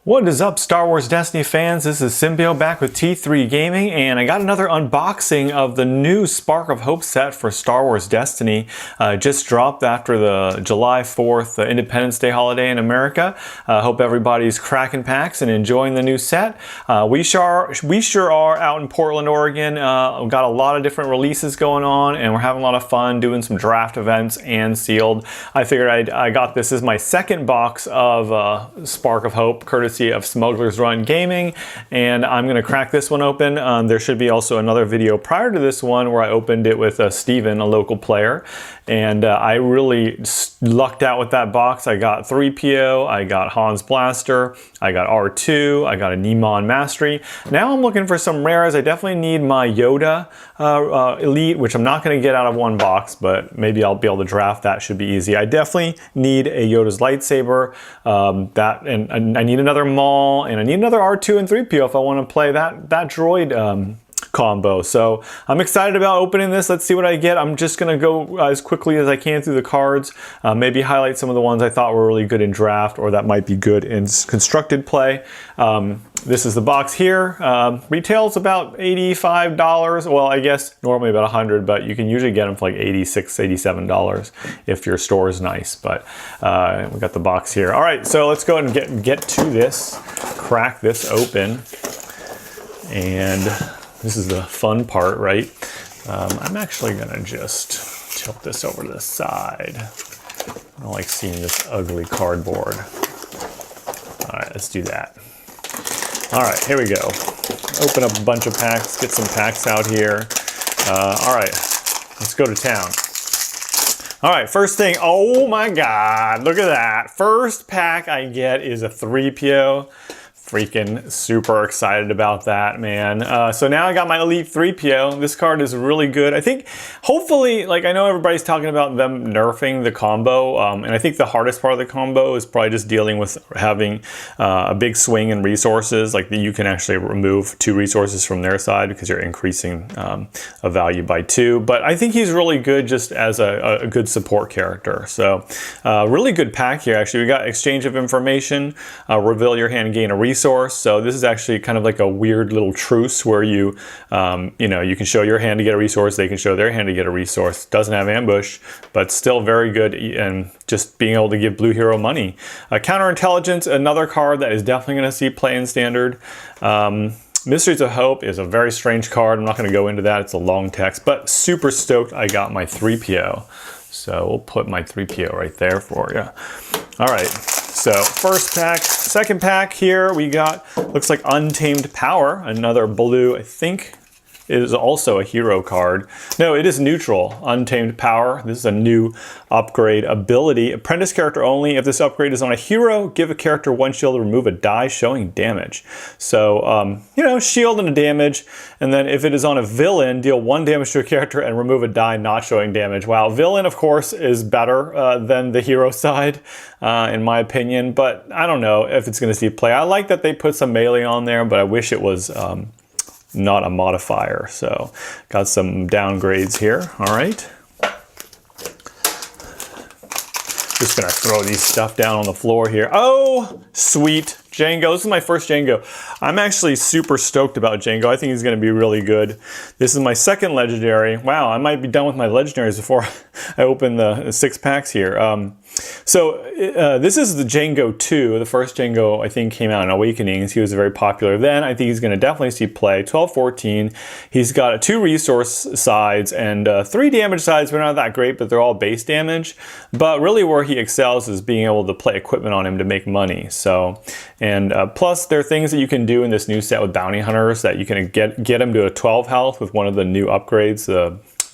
What is up, Star Wars Destiny fans? This is Symbio back with T3 Gaming, and I got another unboxing of the new Spark of Hope set for Star Wars Destiny. Just dropped after the July 4th Independence Day holiday in America. Hope everybody's cracking packs and enjoying the new set. We sure are out in Portland, Oregon. We've got a lot of different releases going on, and we're having a lot of fun doing some draft events and sealed. I figured I got this as my second box of Spark of Hope, courtesy of Smugglers Run Gaming, and I'm going to crack this one open. There should be also another video prior to this one where I opened it with Steven, a local player, and I really lucked out with that box. I got 3PO, I got Han's Blaster, I got R2, I got a Niman Mastery. Now I'm looking for some rares. I definitely need my Yoda Elite, which I'm not going to get out of one box, but maybe I'll be able to draft that. Should be easy. I definitely need a Yoda's lightsaber, and I need another Maul, and I need another R2 and 3PO if I want to play that droid combo. So I'm excited about opening this. Let's see what I get. I'm just going to go as quickly as I can through the cards, maybe highlight some of the ones I thought were really good in draft or that might be good in constructed play. This is the box here. Retails about $85. Well, I guess normally about $100, but you can usually get them for like $86, $87 if your store is nice. But we got the box here. All right, so let's go ahead and get to this, crack this open, and this is the fun part, right? I'm actually gonna just tilt this over to the side. I don't like seeing this ugly cardboard. All right, let's do that. All right, here we go. Open up a bunch of packs, get some packs out here. All right, let's go to town. All right, first thing, oh my God, look at that. First pack I get is a 3PO. Freaking super excited about that, man. So now I got my Elite 3PO. This card is really good. I think, hopefully, like I know everybody's talking about them nerfing the combo, and I think the hardest part of the combo is probably just dealing with having a big swing in resources, like that you can actually remove 2 resources from their side because you're increasing a value by 2. But I think he's really good just as a good support character. So really good pack here, actually. We got exchange of information, reveal your hand, gain a resource. So this is actually kind of like a weird little truce where you you can show your hand to get a resource, they can show their hand to get a resource. Doesn't have ambush, but still very good, and just being able to give blue hero money. Counterintelligence, another card that is definitely going to see play in standard. Mysteries of Hope is a very strange card. I'm not going to go into that. It's a long text, but super stoked I got my 3PO. So we'll put my 3PO right there for you. All right, so first pack. Second pack here, we got, looks like Untamed Power, another blue, I think it is also a hero card. No, it is neutral. Untamed Power. This is a new upgrade ability. Apprentice character only. If this upgrade is on a hero, give a character 1 shield to remove a die showing damage. So, shield and a damage. And then if it is on a villain, deal 1 damage to a character and remove a die not showing damage. Wow, villain, of course, is better than the hero side, in my opinion. But I don't know if it's going to see play. I like that they put some melee on there, but I wish it was not a modifier. So got some downgrades here. All right, just gonna throw these stuff down on the floor here. Oh, sweet Jango. This is my first Jango. I'm actually super stoked about Jango. I think he's going to be really good. This is my second legendary. Wow, I might be done with my legendaries before I open the 6 packs here. This is the Jango 2. The first Jango, I think, came out in Awakenings. He was very popular then. I think he's going to definitely see play. 12-14. He's got 2 resource sides and 3 damage sides. They're not that great, but they're all base damage. But really where he excels is being able to play equipment on him to make money. So, and plus there are things that you can do in this new set with bounty hunters that you can get him to a 12 health with one of the new upgrades.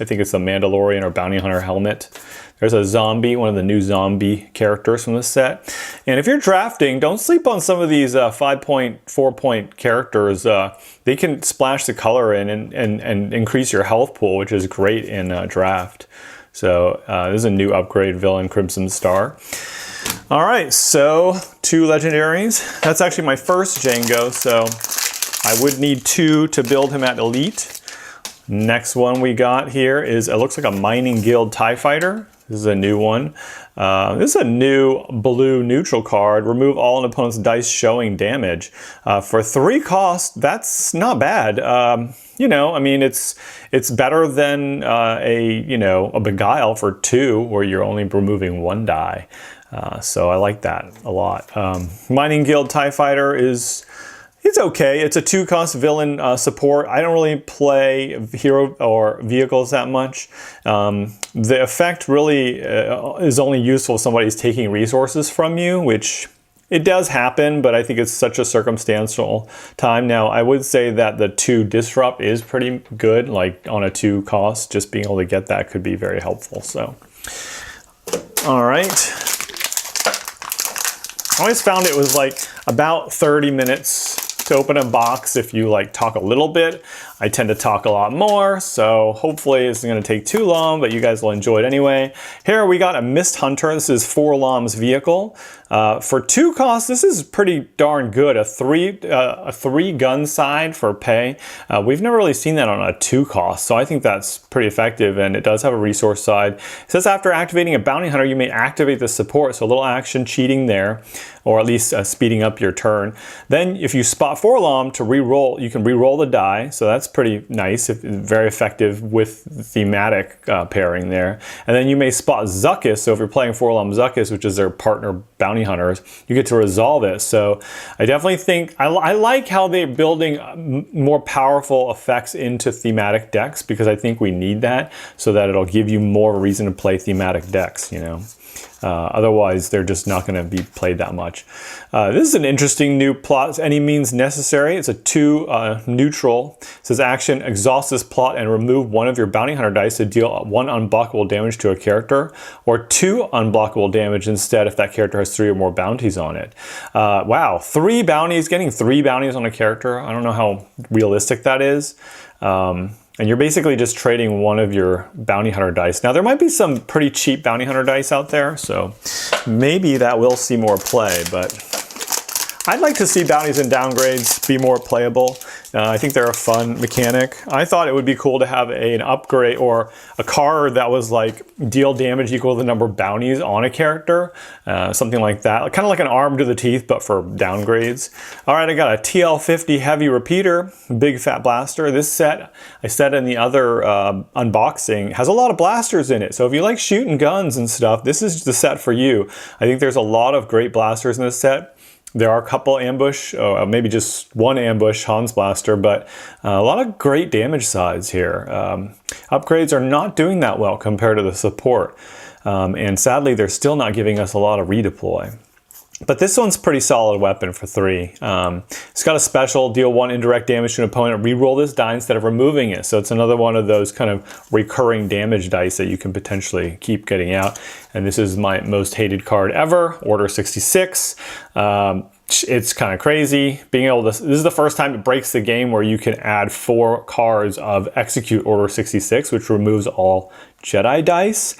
I think it's the Mandalorian or bounty hunter helmet. There's a zombie, one of the new zombie characters from the set. And if you're drafting, don't sleep on some of these 5-point, 4-point characters. They can splash the color in and increase your health pool, which is great in draft. So this is a new upgrade villain, Crimson Star. All right, so 2 legendaries. That's actually my first Jango, so I would need 2 to build him at Elite. Next one we got here is, it looks like a Mining Guild TIE Fighter. This is a new one. This is a new blue neutral card. Remove all an opponent's dice showing damage. For 3 cost, that's not bad. You know, I mean, it's better than a Beguile for 2, where you're only removing 1 die. So I like that a lot. Mining Guild TIE Fighter it's okay. It's a 2-cost villain support. I don't really play hero or vehicles that much. The effect really is only useful if somebody's taking resources from you, which it does happen, but I think it's such a circumstantial time. Now, I would say that the 2 disrupt is pretty good, like on a 2 cost. Just being able to get that could be very helpful. So, all right. I always found it was like about 30 minutes to open a box if you like talk a little bit. I tend to talk a lot more, so hopefully it's going to take too long, but you guys will enjoy it anyway. Here we got a Mist Hunter. This is 4-Lom's vehicle. For 2 costs, this is pretty darn good. A 3 gun side for pay. We've never really seen that on a 2 cost, so I think that's pretty effective, and it does have a resource side. It says after activating a bounty hunter, you may activate the support, so a little action cheating there, or at least speeding up your turn. Then if you spot 4-Lom to re-roll, you can re-roll the die, so that's pretty nice, very effective with thematic pairing there. And then you may spot Zuckuss, so if you're playing 4-Lom Zuckuss, which is their partner bounty hunters, you get to resolve it. So I definitely think, I like how they're building more powerful effects into thematic decks, because I think we need that so that it'll give you more reason to play thematic decks, you know. Otherwise, they're just not going to be played that much. This is an interesting new plot. Any means necessary. It's a 2 neutral. It says action, exhaust this plot and remove 1 of your bounty hunter dice to deal 1 unblockable damage to a character, or 2 unblockable damage instead if that character has 3 or more bounties on it. Wow, 3 bounties, getting 3 bounties on a character. I don't know how realistic that is. And you're basically just trading 1 of your bounty hunter dice. Now, there might be some pretty cheap bounty hunter dice out there, so maybe that will see more play, but I'd like to see bounties and downgrades be more playable. I think they're a fun mechanic. I thought it would be cool to have an upgrade or a card that was like deal damage equal to the number of bounties on a character. Something like that. Kind of like an arm to the teeth, but for downgrades. All right, I got a TL50 heavy repeater, big fat blaster. This set, I said in the other unboxing, has a lot of blasters in it. So if you like shooting guns and stuff, this is the set for you. I think there's a lot of great blasters in this set. There are a couple ambush, maybe just 1 ambush Hans blaster, but a lot of great damage sides here. Upgrades are not doing that well compared to the support. And sadly, they're still not giving us a lot of redeploy. But this one's pretty solid weapon for 3. It's got a special, deal 1 indirect damage to an opponent, re-roll this die instead of removing it. So it's another one of those kind of recurring damage dice that you can potentially keep getting out. And this is my most hated card ever, Order 66. It's kind of crazy. Being able to, this is the first time it breaks the game where you can add 4 cards of Execute Order 66, which removes all Jedi dice.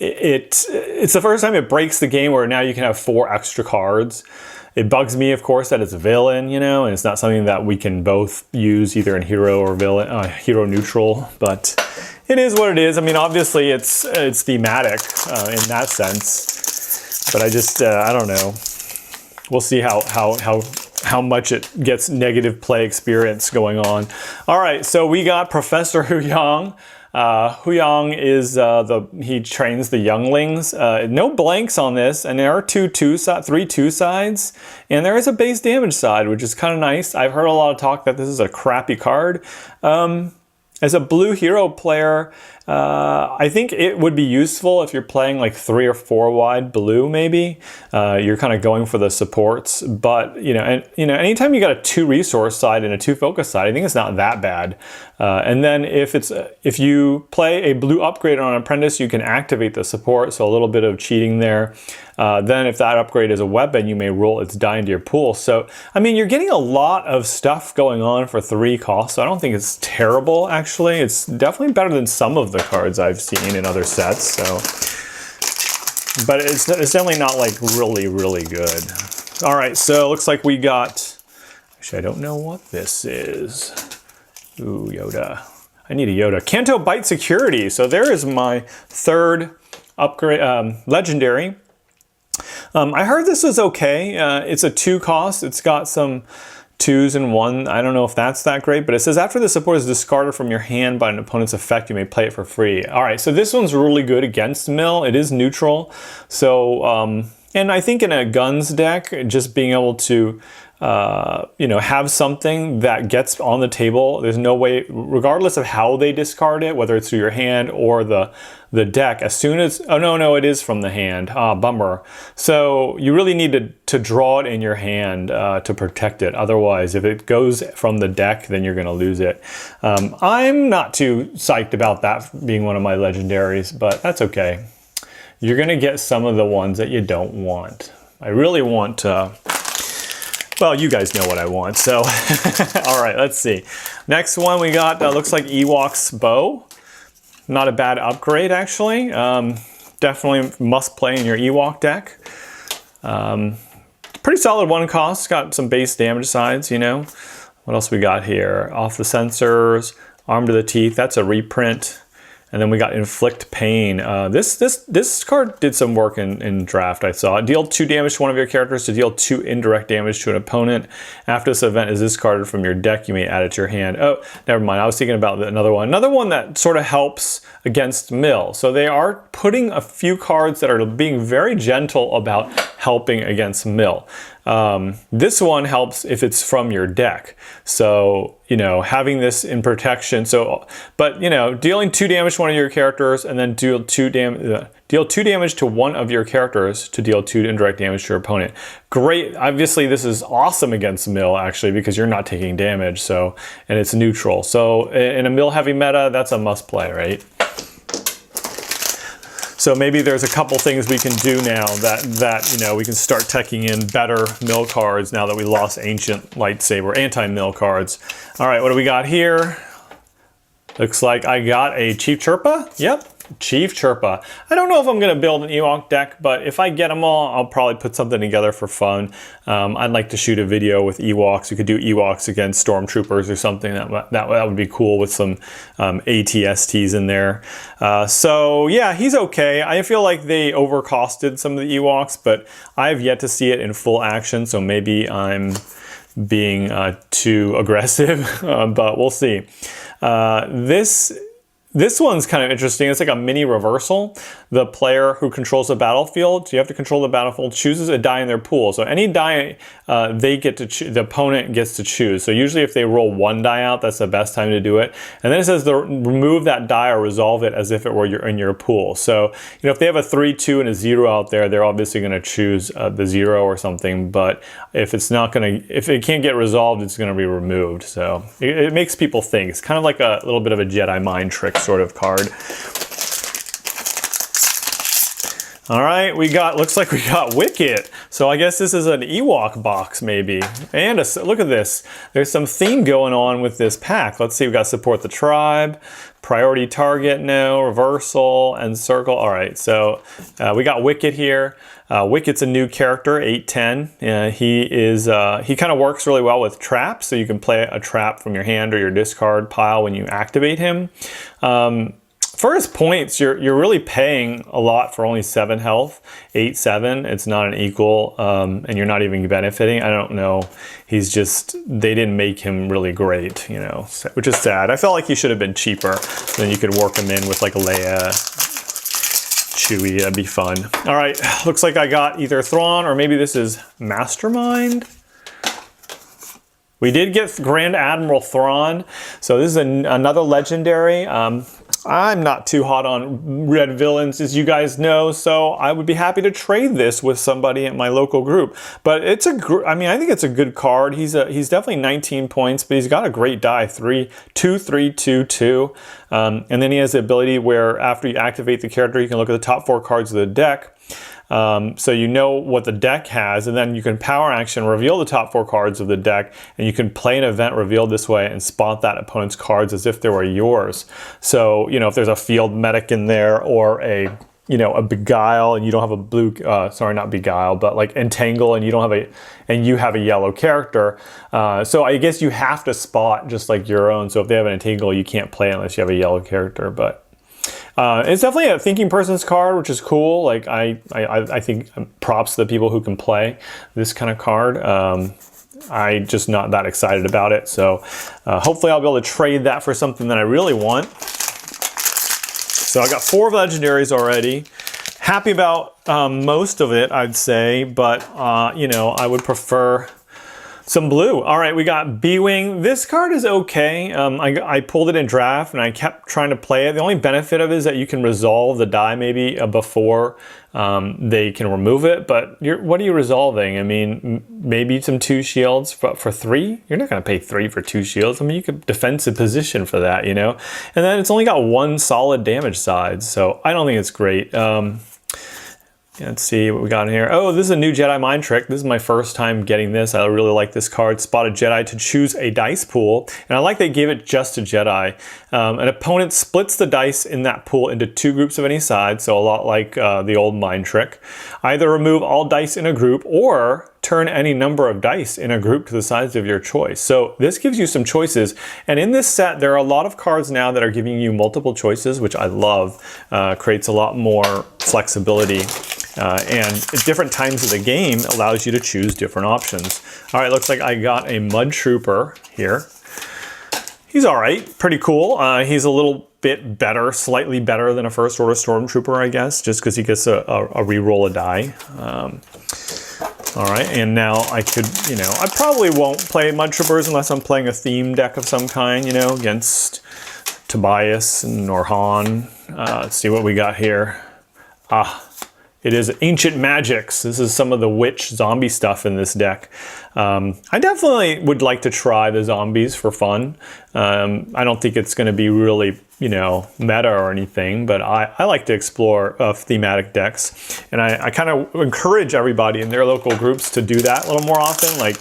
It's the first time it breaks the game where now you can have 4 extra cards. It bugs me, of course, that it's a villain, you know, and it's not something that we can both use either in hero or villain, hero neutral, but it is what it is. I mean, obviously it's thematic in that sense, but I just, I don't know. We'll see how much it gets negative play experience going on. All right, so we got Professor Huyang. Huyang is he trains the younglings. No blanks on this, and there are 3 2 sides, and there is a base damage side, which is kind of nice. I've heard a lot of talk that this is a crappy card. As a blue hero player, I think it would be useful if you're playing like 3 or 4 wide blue, maybe. You're kind of going for the supports, but anytime you got a 2 resource side and a 2 focus side, I think it's not that bad. And then if you play a blue upgrade on an apprentice, you can activate the support, so a little bit of cheating there. Then if that upgrade is a weapon, you may roll its die into your pool. So, I mean, you're getting a lot of stuff going on for 3 costs, so I don't think it's terrible, actually. It's definitely better than some of the cards I've seen in other sets, so. But it's definitely not like really, really good. All right, so it looks like we got, actually, I don't know what this is. Ooh, Yoda. I need a Yoda. Canto Bite Security. So there is my third upgrade, legendary. I heard this was okay. It's a 2 cost. It's got some 2s and 1. I don't know if that's that great, but it says after the support is discarded from your hand by an opponent's effect, you may play it for free. All right, so this one's really good against mill. It is neutral. So, and I think in a guns deck, just being able to you know, have something that gets on the table, there's no way, regardless of how they discard it, whether it's through your hand or the deck, as soon as, oh no, it is from the hand, bummer. So you really need to draw it in your hand to protect it. Otherwise, if it goes from the deck, then you're gonna lose it. I'm not too psyched about that being one of my legendaries, but that's okay. You're gonna get some of the ones that you don't want. I really want well, you guys know what I want, so. All right, let's see. Next one we got, looks like Ewok's Bow. Not a bad upgrade, actually. Definitely must play in your Ewok deck. Pretty solid 1 cost, got some base damage sides, you know. What else we got here? Off the Sensors, Arm to the Teeth, that's a reprint. And then we got Inflict Pain. This card did some work in draft, I saw. Deal 2 damage to one of your characters to deal 2 indirect damage to an opponent. After this event is discarded from your deck, you may add it to your hand. Oh, never mind, I was thinking about another one. Another one that sort of helps against mill. So they are putting a few cards that are being very gentle about helping against mill. This one helps if it's from your deck. So, you know, having this in protection. So, but, you know, dealing 2 damage to one of your characters and then deal 2 damage to one of your characters to deal 2 indirect damage to your opponent. Great. Obviously, this is awesome against mill, actually, because you're not taking damage. So, and it's neutral. So in a mill heavy meta, that's a must play, right? So maybe there's a couple things we can do now that you know, we can start teching in better mill cards now that we lost ancient lightsaber, anti-mill cards. All right, what do we got here? Looks like I got a Chief Chirpa. Yep, Chief Chirpa. I don't know if I'm gonna build an Ewok deck, but if I get them all, I'll probably put something together for fun. I'd like to shoot a video with Ewoks. We could do Ewoks against Stormtroopers or something. That would be cool with some ATSTs in there. So yeah, he's okay. I feel like they overcosted some of the Ewoks, but I've yet to see it in full action, so maybe I'm being too aggressive, but we'll see. This one's kind of interesting. It's like a mini reversal. The player who controls the battlefield, so you have to control the battlefield, chooses a die in their pool. So any die they get to the opponent gets to choose. So usually if they roll 1 die out, that's the best time to do it. And then it says to remove that die or resolve it as if it were in your pool. So, you know, if they have a 3, 2, and a 0 out there, they're obviously going to choose the 0 or something. But if it's not going to, if it can't get resolved, it's going to be removed. So it makes people think. It's kind of like a little bit of a Jedi mind trick sort of card. All right, looks like we got Wicket. So I guess this is an Ewok box maybe. And look at this. There's some theme going on with this pack. Let's see, we got Support the Tribe, Priority Target, no, Reversal, and Circle. All right, so we got Wicket here. Wicket's a new character, 810. He kind of works really well with traps, so you can play a trap from your hand or your discard pile when you activate him. For his points, you're really paying a lot for only 7 health, 8-7. It's not an equal, and you're not even benefiting. I don't know. They didn't make him really great, you know, which is sad. I felt like he should have been cheaper. Then you could work him in with like Leia, Chewie. That'd be fun. All right, looks like I got either Thrawn or maybe this is Mastermind. We did get Grand Admiral Thrawn. So this is another legendary. I'm not too hot on red villains, as you guys know, so I would be happy to trade this with somebody in my local group. But I think it's a good card. He's definitely 19 points, but he's got a great die, 2, 3, 2, 2. And then he has the ability where after you activate the character, you can look at the top 4 cards of the deck. So you know what the deck has, and then you can power action reveal the top 4 cards of the deck, and you can play an event revealed this way and spot that opponent's cards as if they were yours. So, you know, if there's a field medic in there or a you know, a Beguile and you don't have a blue, sorry, not Beguile, but like Entangle and you don't have and you have a yellow character. So I guess you have to spot just like your own. So if they have an Entangle, you can't play unless you have a yellow character. But it's definitely a thinking person's card, which is cool. Like I think props to the people who can play this kind of card. I'm just not that excited about it. So hopefully I'll be able to trade that for something that I really want. So I got 4 legendaries already. Happy about most of it, I'd say, but you know, I would prefer some blue. All right, we got B-Wing. This card is okay. I pulled it in draft and I kept trying to play it. The only benefit of it is that you can resolve the die maybe before they can remove it. But what are you resolving? I mean, maybe some 2 shields for 3? You're not going to pay 3 for 2 shields. I mean, you could defensive position for that, you know? And then it's only got 1 solid damage side. So I don't think it's great. Let's see what we got in here. Oh, this is a new Jedi mind trick. This is my first time getting this. I really like this card. Spot a Jedi to choose a dice pool. And I like they gave it just to Jedi. An opponent splits the dice in that pool into 2 groups of any side. So a lot like the old mind trick. Either remove all dice in a group or turn any number of dice in a group to the size of your choice. So this gives you some choices. And in this set, there are a lot of cards now that are giving you multiple choices, which I love. Creates a lot more flexibility. And at different times of the game allows you to choose different options. All right, looks like I got a Mud Trooper here. He's all right, pretty cool. He's a little bit better, slightly better than a First Order Stormtrooper, I guess, just because he gets a reroll a die. All right, and now I could, you know, I probably won't play Mud Troopers unless I'm playing a theme deck of some kind, you know, against Tobias or Han. Let's see what we got here. It is Ancient Magics. This is some of the witch zombie stuff in this deck. I definitely would like to try the zombies for fun. I don't think it's going to be really, you know, meta or anything, but I like to explore thematic decks. And I kind of encourage everybody in their local groups to do that a little more often. Like,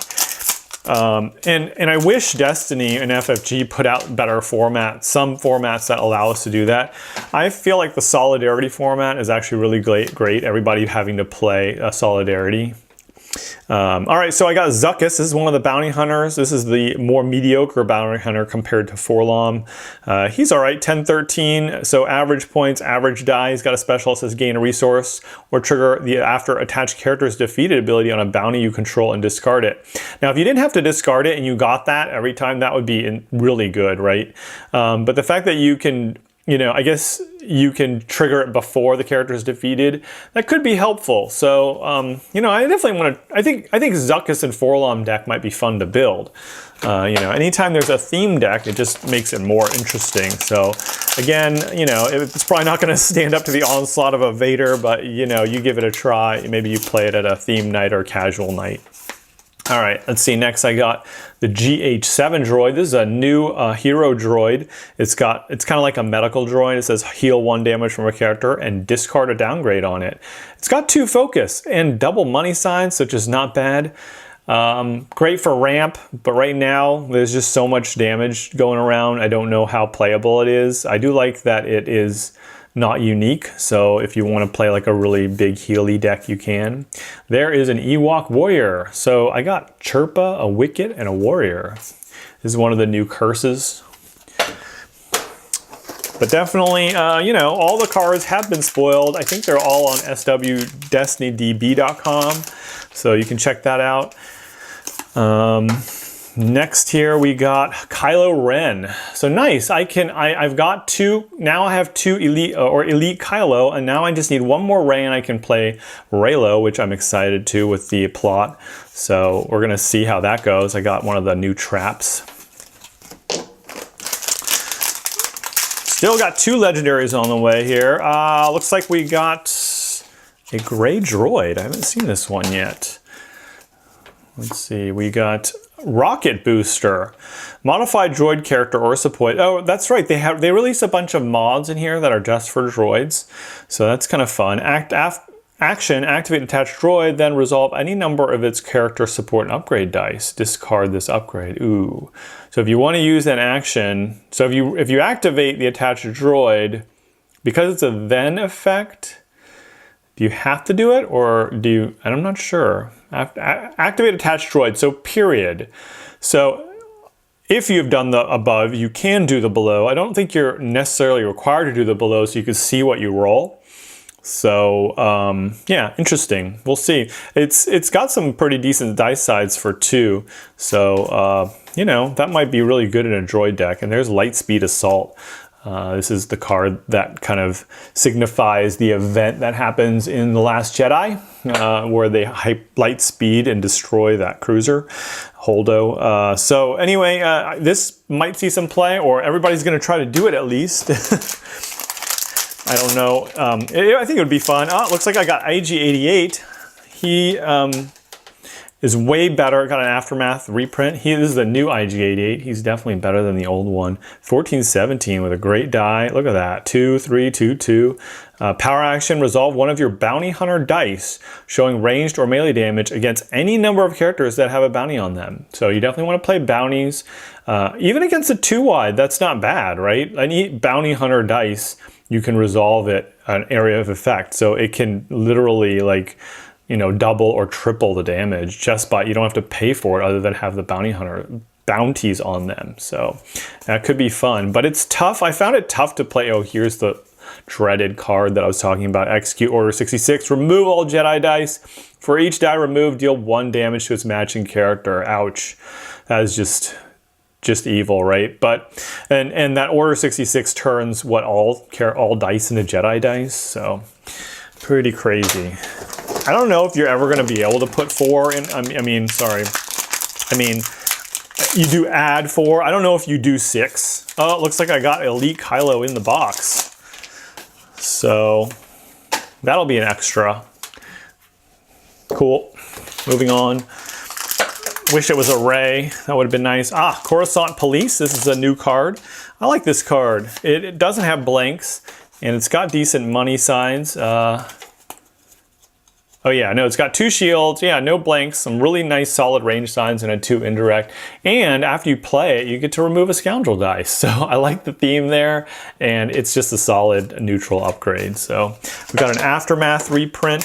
and I wish Destiny and FFG put out better formats, some formats that allow us to do that. I feel like the Solidarity format is actually really great. Everybody having to play Solidarity. All right, so I got Zuckuss. This is one of the bounty hunters. This is the more mediocre bounty hunter compared to Forlom. He's all right, 10-13, so average points, average die. He's got a special that says gain a resource or trigger the after attached character's defeated ability on a bounty you control and discard it. Now, if you didn't have to discard it and you got that every time, that would be really good, right? But the fact that you can, you know, I guess you can trigger it before the character is defeated. That could be helpful. So, you know, I definitely want to, I think Zuckuss and Forlom deck might be fun to build. You know, anytime there's a theme deck, it just makes it more interesting. So again, you know, it's probably not going to stand up to the onslaught of a Vader, but you know, you give it a try. Maybe you play it at a theme night or casual night. All right, let's see. Next, I got the Gh7 Droid. This is a new hero droid. It's kind of like a medical droid. It says heal 1 damage from a character and discard a downgrade on it. It's got 2 focus and double money signs, which is not bad. Great for ramp, but right now there's just so much damage going around. I don't know how playable it is. I do like that it is not unique, so if you want to play like a really big Healy deck, you can. There is an Ewok Warrior. So I got Chirpa, a Wicket, and a Warrior. This is one of the new curses. But definitely, you know, all the cards have been spoiled. I think they're all on swdestinydb.com, so you can check that out. Next here we got Kylo Ren. So nice, I've got 2, now I have 2 elite Kylo, and now I just need 1 more Rey and I can play Reylo, which I'm excited to with the plot. So we're gonna see how that goes. I got one of the new traps. Still got 2 legendaries on the way here. Looks like we got a gray droid. I haven't seen this one yet. Let's see, we got Rocket Booster, modified droid character or support. Oh, that's right. They release a bunch of mods in here that are just for droids, so that's kind of fun. Action: activate attached droid, then resolve any number of its character support and upgrade dice. Discard this upgrade. Ooh. So if you want to use an action, so if you activate the attached droid, because it's a then effect, Do you have to do it, or do you, and I'm not sure. Activate attached droid, so period. So if you've done the above, you can do the below. I don't think you're necessarily required to do the below, so you can see what you roll. So yeah, interesting. We'll see. It's got some pretty decent dice sides for 2. So you know, that might be really good in a droid deck. And there's Lightspeed Assault. This is the card that kind of signifies the event that happens in The Last Jedi, where they hype light speed and destroy that cruiser, Holdo. So anyway, this might see some play, or everybody's going to try to do it at least. I don't know. I think it would be fun. Oh, it looks like I got IG88. He is way better. Got an Aftermath reprint. This is the new IG88. He's definitely better than the old one. 1417 with a great die. Look at that. 2, 3, 2, 2. Power action, resolve one of your bounty hunter dice showing ranged or melee damage against any number of characters that have a bounty on them. So you definitely want to play bounties. Even against a 2-wide, that's not bad, right? Any bounty hunter dice, you can resolve it an area of effect. So it can literally, like, you know, double or triple the damage just by, you don't have to pay for it other than have the bounty hunter bounties on them. So that could be fun, but it's tough. I found it tough to play. Oh, here's the dreaded card that I was talking about. Execute Order 66. Remove all Jedi dice. For each die removed, deal 1 damage to its matching character. Ouch. That is just evil, right? But and that Order 66 turns what, all dice into Jedi dice. So pretty crazy. I don't know if you're ever going to be able to put 4 in. I mean, you do add 4. I don't know if you do 6. Oh, it looks like I got Elite Kylo in the box. So that'll be an extra. Cool. Moving on. Wish it was a Rey. That would have been nice. Ah, Coruscant Police. This is a new card. I like this card. It doesn't have blanks, and it's got decent money signs. Oh yeah, no, it's got 2 shields, yeah, no blanks, some really nice solid range signs, and a 2 indirect. And after you play it, you get to remove a scoundrel dice. So I like the theme there, and it's just a solid neutral upgrade. So we've got an Aftermath reprint,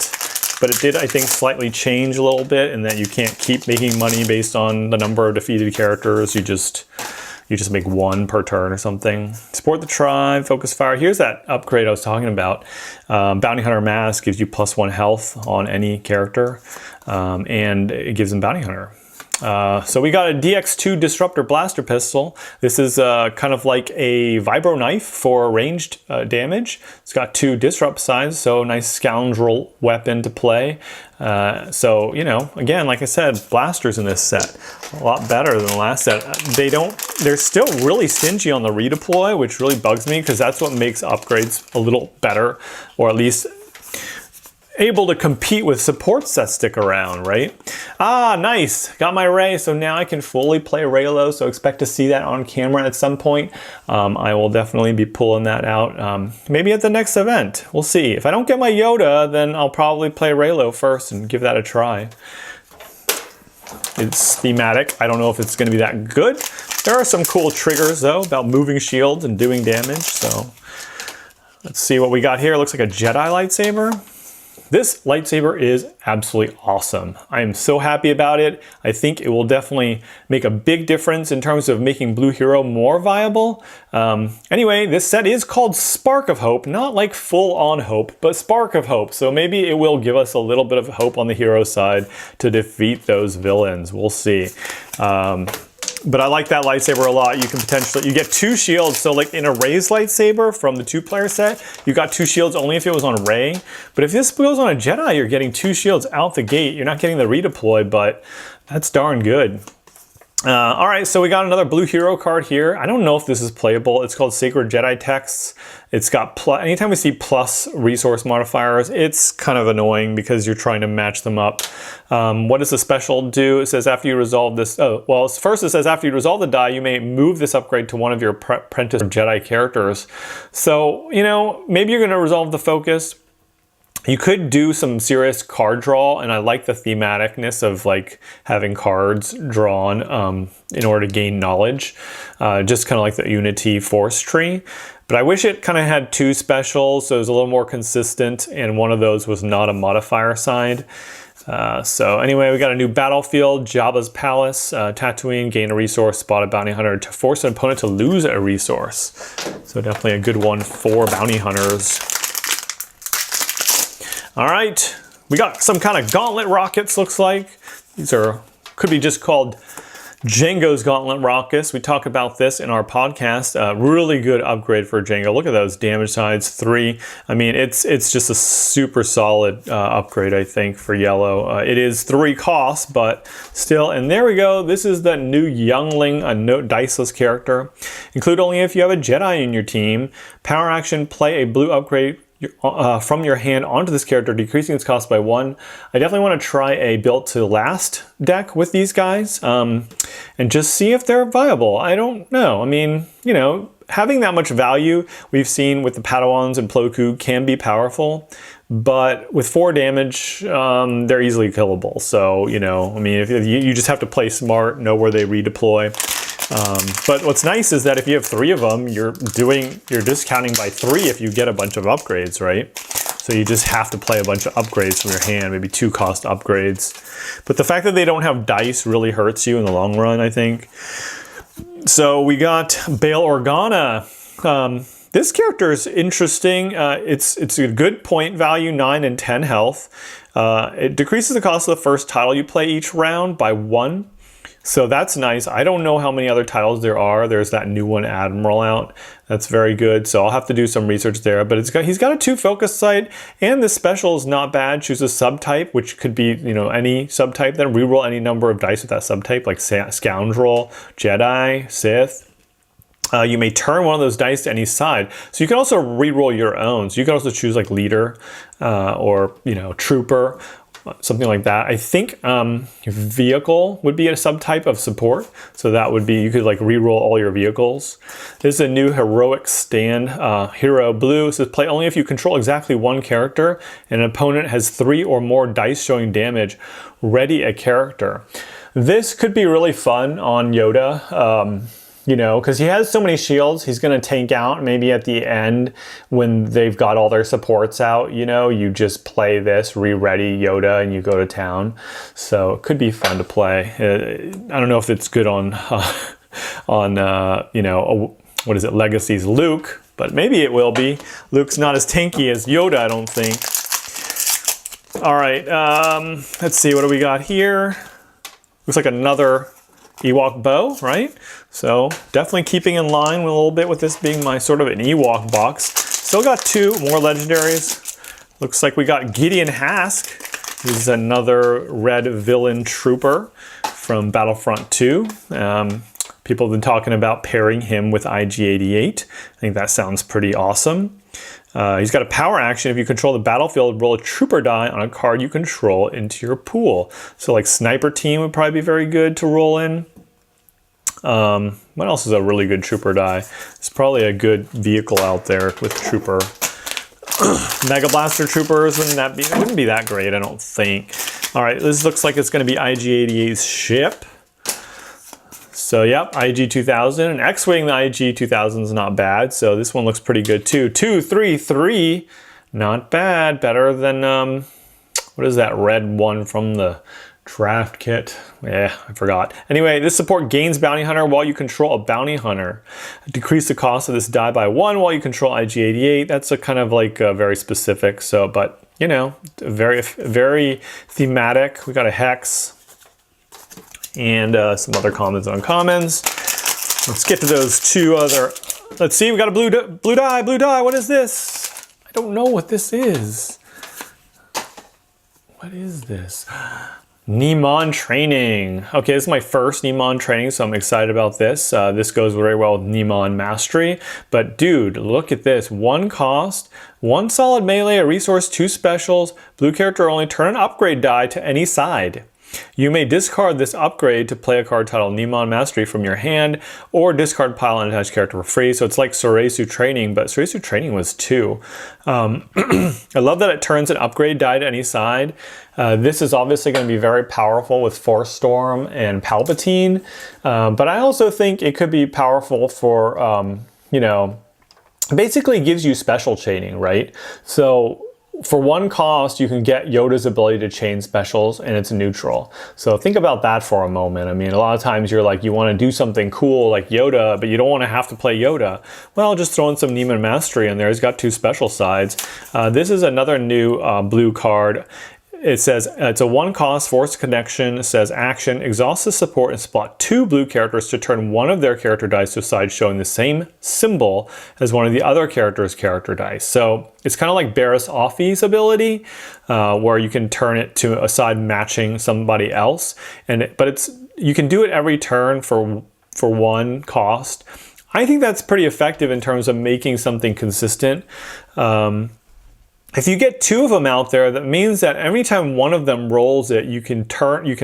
but it did, I think, slightly change a little bit in that you can't keep making money based on the number of defeated characters. You just make 1 per turn or something. Support the tribe, focus fire. Here's that upgrade I was talking about. Bounty Hunter Mask gives you +1 health on any character, and it gives them Bounty Hunter. So we got a DX2 Disruptor Blaster Pistol. This is kind of like a Vibro Knife for ranged damage. It's got 2 disrupt signs, so nice scoundrel weapon to play. So, you know, again, like I said, blasters in this set, a lot better than the last set. They're still really stingy on the redeploy, which really bugs me because that's what makes upgrades a little better, or at least able to compete with supports that stick around, right? Ah, nice. Got my Rey, so now I can fully play Reylo, so expect to see that on camera at some point. I will definitely be pulling that out, maybe at the next event. We'll see. If I don't get my Yoda, then I'll probably play Reylo first and give that a try. It's thematic. I don't know if it's going to be that good. There are some cool triggers, though, about moving shields and doing damage, so let's see what we got here. It looks like a Jedi lightsaber. This lightsaber is absolutely awesome. I am so happy about it. I think it will definitely make a big difference in terms of making Blue Hero more viable. Anyway, this set is called Spark of Hope, not like full-on hope, but Spark of Hope. So maybe it will give us a little bit of hope on the hero side to defeat those villains. We'll see. But I like that lightsaber a lot. You get 2 shields. So like in a Rey's lightsaber from the 2-player set, you got 2 shields only if it was on Rey. But if this goes on a Jedi, you're getting 2 shields out the gate. You're not getting the redeploy, but that's darn good. All right, so we got another Blue Hero card here. I don't know if this is playable. It's called Sacred Jedi Tex. It's got anytime we see plus resource modifiers, it's kind of annoying because you're trying to match them up. What does the special do? It says after you resolve this, first it says after you resolve the die, you may move this upgrade to one of your apprentice Jedi characters. So, you know, maybe you're gonna resolve the focus. You could do some serious card draw, and I like the thematicness of like having cards drawn in order to gain knowledge, just kind of like the Unity Force tree. But I wish it kind of had 2 specials, so it was a little more consistent, and one of those was not a modifier side. So anyway, we got a new battlefield, Jabba's Palace, Tatooine, gain a resource, spot a bounty hunter to force an opponent to lose a resource. So definitely a good one for bounty hunters. All right, we got some kind of gauntlet rockets, looks like. These could be just called Jango's Gauntlet Rockets. We talk about this in our podcast. Really good upgrade for Jango. Look at those damage sides, 3. I mean, it's just a super solid upgrade, I think, for yellow. It is 3 costs, but still. And there we go. This is the new youngling, a diceless character. Include only if you have a Jedi in your team. Power action, play a blue upgrade from your hand onto this character, decreasing its cost by 1. I definitely want to try a built to last deck with these guys and just see if they're viable. I don't know. I mean, you know, having that much value we've seen with the Padawans and Plo Koon can be powerful, but with 4 damage, they're easily killable. So, you know, I mean, if you just have to play smart, know where they redeploy. But what's nice is that if you have 3 of them, you're discounting by 3 if you get a bunch of upgrades, right? So you just have to play a bunch of upgrades from your hand, maybe 2 cost upgrades. But the fact that they don't have dice really hurts you in the long run, I think. So we got Bail Organa. This character is interesting. It's a good point value, 9 and 10 health. It decreases the cost of the first title you play each round by 1. So that's nice. I don't know how many other titles there are. There's that new one, Admiral, out. That's very good. So I'll have to do some research there. But he's got a 2 focus sight, and this special is not bad. Choose a subtype, which could be, you know, any subtype. Then reroll any number of dice with that subtype, like Scoundrel, Jedi, Sith. You may turn one of those dice to any side. So you can also reroll your own. So you can also choose like Leader or, you know, Trooper. Something like that. I think vehicle would be a subtype of support. So that would be, you could like reroll all your vehicles. This is a new heroic stand, hero blue. It says play only if you control exactly 1 character and an opponent has 3 or more dice showing damage. Ready a character. This could be really fun on Yoda. You know, because he has so many shields, he's going to tank out. Maybe at the end, when they've got all their supports out, you know, you just play this, re-ready Yoda, and you go to town. So it could be fun to play. I don't know if it's good on, you know, what is it, Legacy's Luke, but maybe it will be. Luke's not as tanky as Yoda, I don't think. All right, let's see, what do we got here? Looks like another Ewok bow, right? So definitely keeping in line with a little bit with this being my sort of an Ewok box. Still got 2 more legendaries. Looks like we got Gideon Hask. He's another red villain trooper from Battlefront 2. People have been talking about pairing him with IG-88. I think that sounds pretty awesome. He's got a power action. If you control the battlefield, roll a trooper die on a card you control into your pool. So like Sniper Team would probably be very good to roll in. What else is a really good trooper die? It's probably a good vehicle out there with trooper. Mega Blaster Troopers, it wouldn't be that great, I don't think. All right, this looks like it's going to be IG-88's ship. So yep, IG-2000, and X-Wing the IG-2000 is not bad, so this one looks pretty good too. 2, 3, 3, not bad, better than, what is that red one from the draft kit? Yeah, I forgot. Anyway, this support gains Bounty Hunter while you control a Bounty Hunter. Decrease the cost of this die by 1 while you control IG-88. That's a kind of like very specific, so, but you know, very, very thematic. We got a Hex. And some other commons and uncommons. Let's get to those 2 other. Let's see, we got a blue die. What is this? I don't know what this is. What is this? Nemon training. Okay, this is my first Nemon training, so I'm excited about this. This goes very well with Nemon mastery. But dude, look at this. 1 cost, 1 solid melee, a resource, 2 specials. Blue character only, turn an upgrade die to any side. You may discard this upgrade to play a card titled Nemon Mastery from your hand, or discard pile an attached character for free. So it's like Soresu Training, but Soresu Training was 2. I love that it turns an upgrade die to any side. This is obviously going to be very powerful with Force Storm and Palpatine, but I also think it could be powerful for, you know, basically gives you special chaining, right? So for 1 cost, you can get Yoda's ability to chain specials, and it's neutral. So think about that for a moment. I mean, a lot of times you're like, you want to do something cool like Yoda, but you don't want to have to play Yoda. Well, just throw in some Neiman Mastery in there. He's got 2 special sides. This is another new blue card. It says it's a 1 cost force connection. It says action, exhaust the support and spot 2 blue characters to turn one of their character dice to a side showing the same symbol as one of the other character's character dice. So it's kind of like Barriss Offee's ability, where you can turn it to a side matching somebody else. But you can do it every turn for 1 cost. I think that's pretty effective in terms of making something consistent. If you get 2 of them out there, that means that every time one of them rolls it, you can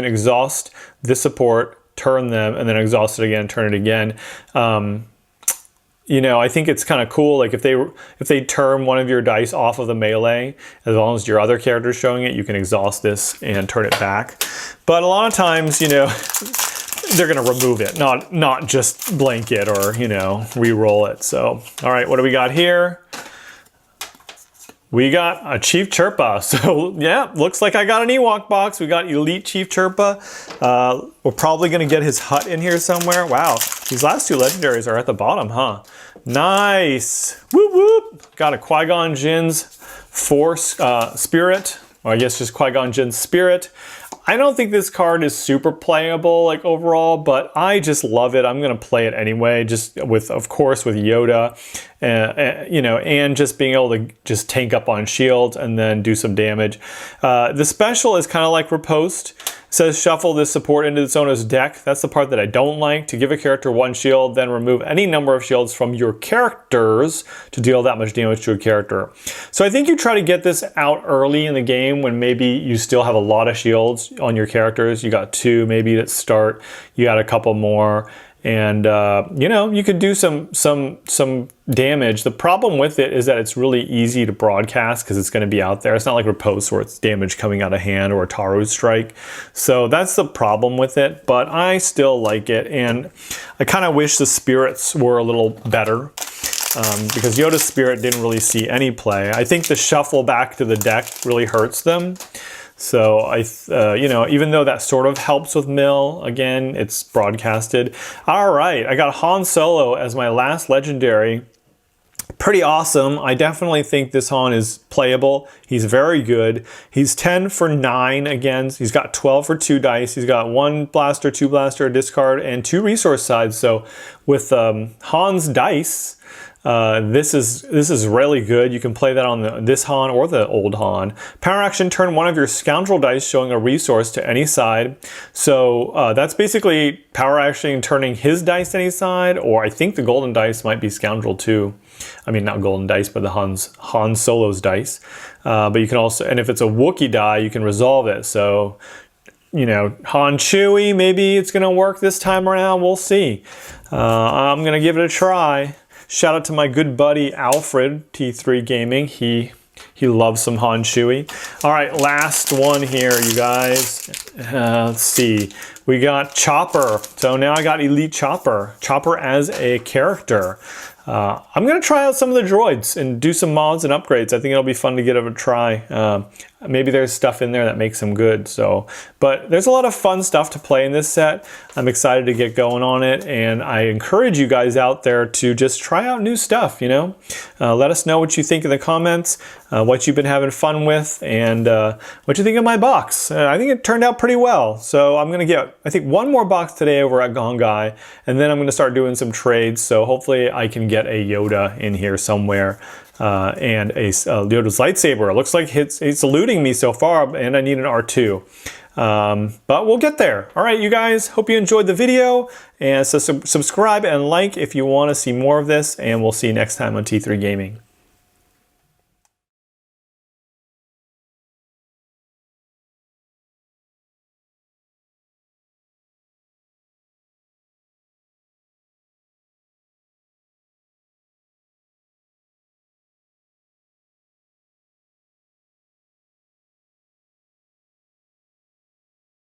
exhaust this support, turn them, and then exhaust it again, turn it again. You know, I think it's kind of cool. Like if they turn one of your dice off of the melee, as long as your other character is showing it, you can exhaust this and turn it back. But a lot of times, you know, they're going to remove it, not just blank it or, you know, re-roll it. So, all right, what do we got here? We got a Chief Chirpa. So yeah, looks like I got an Ewok box. We got Elite Chief Chirpa. We're probably gonna get his hut in here somewhere. Wow, these last 2 legendaries are at the bottom, huh? Nice, whoop whoop. Got a Qui-Gon Jinn's Force Spirit, or I guess just Qui-Gon Jinn's Spirit. I don't think this card is super playable like overall, but I just love it. I'm gonna play it anyway, just of course with Yoda, you know, and just being able to just tank up on shields and then do some damage. The special is kind of like Riposte. It says shuffle this support into its owner's deck. That's the part that I don't like. To give a character 1 shield, then remove any number of shields from your characters to deal that much damage to a character. So I think you try to get this out early in the game when maybe you still have a lot of shields on your characters. You got 2 maybe at start. You got a couple more. And you know, you could do some damage. The problem with it is that it's really easy to broadcast because it's going to be out there. It's not like Riposte where it's damage coming out of hand or a Taru strike. So that's the problem with it, but I still like it, and I kind of wish the spirits were a little better. Because Yoda's Spirit didn't really see any play. I think the shuffle back to the deck really hurts them. So you know, even though that sort of helps with mill, again, it's broadcasted. All right, I got Han Solo as my last legendary. Pretty awesome. I definitely think this Han is playable. He's very good. He's 10 for 9 again. He's got 12 for 2 dice. He's got 1 blaster, 2 blaster, a discard, and 2 resource sides. So with Han's dice, this is really good. You can play that on this Han or the old Han. Power action, turn one of your scoundrel dice showing a resource to any side. So that's basically power action turning his dice to any side, or I think the golden dice might be scoundrel too. I mean, not golden dice, but the Han Solo's dice. But you can also, and if it's a Wookiee die, you can resolve it. So, you know, Han Chewie, maybe it's gonna work this time around. We'll see. I'm gonna give it a try. Shout out to my good buddy Alfred, T3 Gaming. He loves some Han Chewie. All right, last one here, you guys. Let's see. We got Chopper. So now I got Elite Chopper. Chopper as a character. I'm going to try out some of the droids and do some mods and upgrades. I think it'll be fun to give it a try. Maybe there's stuff in there that makes them good. But there's a lot of fun stuff to play in this set. I'm excited to get going on it, and I encourage you guys out there to just try out new stuff, you know? Let us know what you think in the comments, what you've been having fun with, and what you think of my box. I think it turned out pretty well. So I'm going to get, I think, one more box today over at Gongaii, and then I'm going to start doing some trades. So hopefully I can get a Yoda in here somewhere. And Yoda's lightsaber. It looks like it's eluding me so far, and I need an R2. But we'll get there. All right, you guys, hope you enjoyed the video, and so subscribe and like if you want to see more of this, and we'll see you next time on T3 Gaming.